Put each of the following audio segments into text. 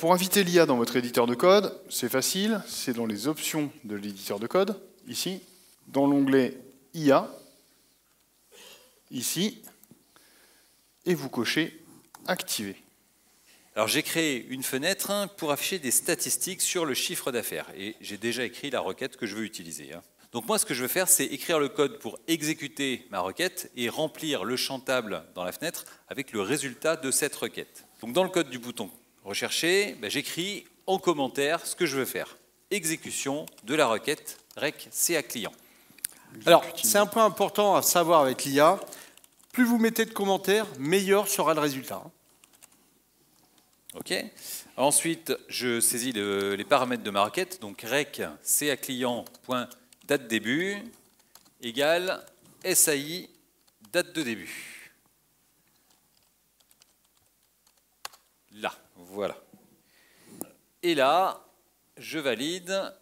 pour inviter l'IA dans votre éditeur de code, c'est facile, c'est dans les options de l'éditeur de code, ici, dans l'onglet IA, ici, et vous cochez Activer. Alors j'ai créé une fenêtre pour afficher des statistiques sur le chiffre d'affaires et j'ai déjà écrit la requête que je veux utiliser. Donc moi ce que je veux faire c'est écrire le code pour exécuter ma requête et remplir le champ table dans la fenêtre avec le résultat de cette requête. Donc dans le code du bouton rechercher, j'écris en commentaire ce que je veux faire. Exécution de la requête rec CA client. Alors c'est un point important à savoir avec l'IA, plus vous mettez de commentaires, meilleur sera le résultat. Ok. Ensuite, je saisis les paramètres de ma requête, donc rec CA client.date début égale SAI date de début. Là, voilà. Et là, je valide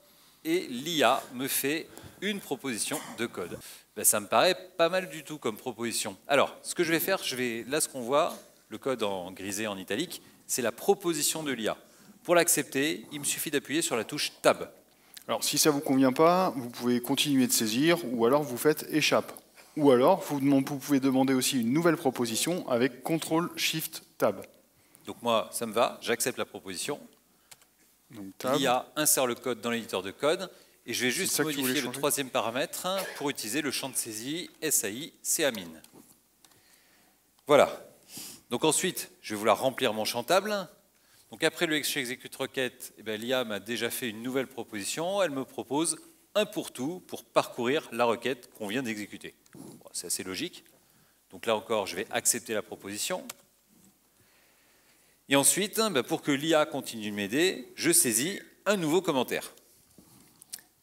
et l'IA me fait une proposition de code. Ça me paraît pas mal du tout comme proposition. Alors, ce que je vais faire, là ce qu'on voit, le code en grisé, en italique, c'est la proposition de l'IA. Pour l'accepter, il me suffit d'appuyer sur la touche Tab. Alors, si ça ne vous convient pas, vous pouvez continuer de saisir, ou alors vous faites échappe. Ou alors, vous pouvez demander aussi une nouvelle proposition avec CTRL-SHIFT-TAB. Donc moi, ça me va, j'accepte la proposition. L'IA insère le code dans l'éditeur de code, et je vais juste modifier le troisième paramètre pour utiliser le champ de saisie SAI CAMIN. Voilà. Donc ensuite, je vais vouloir remplir mon champ table. Donc après le execute requête, l'IA m'a déjà fait une nouvelle proposition. Elle me propose un pour tout pour parcourir la requête qu'on vient d'exécuter. Bon, c'est assez logique. Donc là encore, je vais accepter la proposition. Et ensuite, pour que l'IA continue de m'aider, je saisis un nouveau commentaire.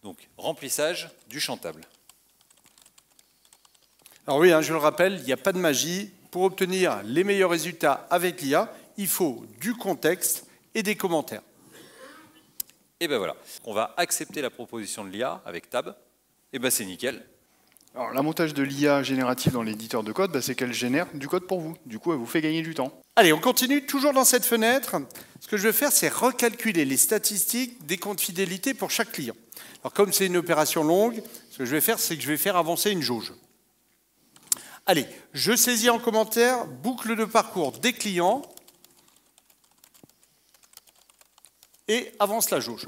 Donc, remplissage du champ table. Alors oui, je le rappelle, il n'y a pas de magie. Pour obtenir les meilleurs résultats avec l'IA, il faut du contexte et des commentaires. Et ben voilà, on va accepter la proposition de l'IA avec Tab. Et ben c'est nickel. Alors, l'avantage de l'IA générative dans l'éditeur de code, c'est qu'elle génère du code pour vous. Du coup, elle vous fait gagner du temps. Allez, on continue toujours dans cette fenêtre. Ce que je vais faire, c'est recalculer les statistiques des comptes fidélité pour chaque client. Alors, comme c'est une opération longue, ce que je vais faire, c'est que je vais faire avancer une jauge. Allez, je saisis en commentaire boucle de parcours des clients et avance la jauge.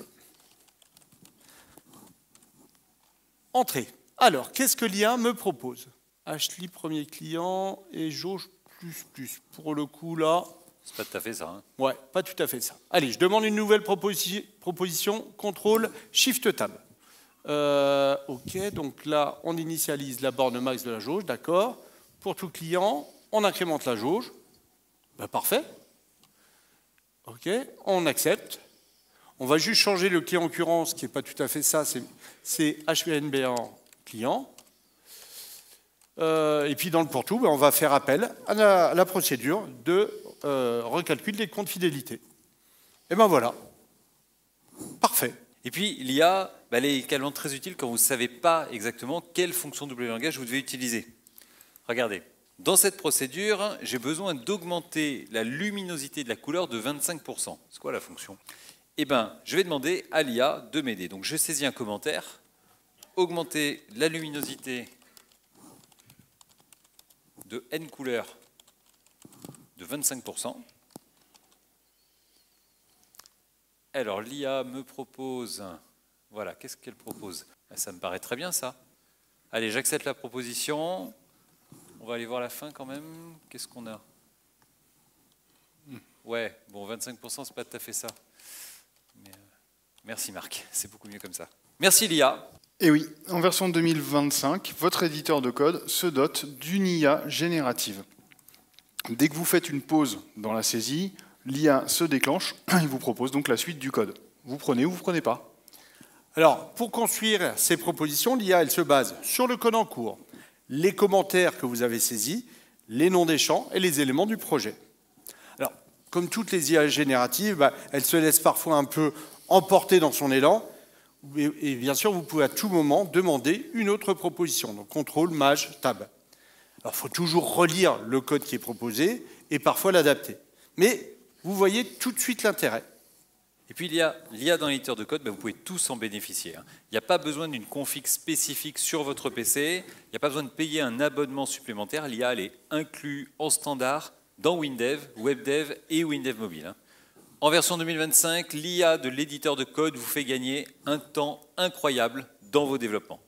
Entrée. Alors, qu'est-ce que l'IA me propose? Ashly, premier client, et jauge plus. Pour le coup, là... C'est pas tout à fait ça. Ouais, pas tout à fait ça. Allez, je demande une nouvelle proposition, contrôle, shift tab. Ok, donc là, on initialise la borne max de la jauge, d'accord. Pour tout client, on incrémente la jauge. Parfait. Ok, on accepte. On va juste changer le client en occurrence, qui n'est pas tout à fait ça, c'est HNB1 client. Et puis dans le pour tout, on va faire appel à la procédure de recalcul des comptes fidélité. Et ben voilà. Parfait. Et puis l'IA, elle est également très utile quand vous ne savez pas exactement quelle fonction double langage vous devez utiliser. Regardez, dans cette procédure, j'ai besoin d'augmenter la luminosité de la couleur de 25%. C'est quoi la fonction? Eh bien, je vais demander à l'IA de m'aider. Donc je saisis un commentaire, augmenter la luminosité de N couleurs de 25%. Alors l'IA me propose, voilà, qu'est-ce qu'elle propose? Ça me paraît très bien ça. Allez, j'accepte la proposition. On va aller voir la fin quand même. Qu'est-ce qu'on a? Ouais, bon, 25%, c'est pas tout à fait ça. Mais, merci Marc, c'est beaucoup mieux comme ça. Merci l'IA. Et oui, en version 2025, votre éditeur de code se dote d'une IA générative. Dès que vous faites une pause dans la saisie, l'IA se déclenche et vous propose donc la suite du code. Vous prenez ou vous ne prenez pas. Alors, pour construire ces propositions, l'IA, elle se base sur le code en cours, les commentaires que vous avez saisis, les noms des champs et les éléments du projet. Alors, comme toutes les IA génératives, elle se laisse parfois un peu emporter dans son élan. Et bien sûr, vous pouvez à tout moment demander une autre proposition. Donc, contrôle, maj, tab. Alors, il faut toujours relire le code qui est proposé et parfois l'adapter. Mais vous voyez tout de suite l'intérêt. Et puis, il y a l'IA dans l'éditeur de code, vous pouvez tous en bénéficier. Il n'y a pas besoin d'une config spécifique sur votre PC, il n'y a pas besoin de payer un abonnement supplémentaire. L'IA, elle est inclue en standard dans WinDev, WebDev et WinDev Mobile. En version 2025, l'IA de l'éditeur de code vous fait gagner un temps incroyable dans vos développements.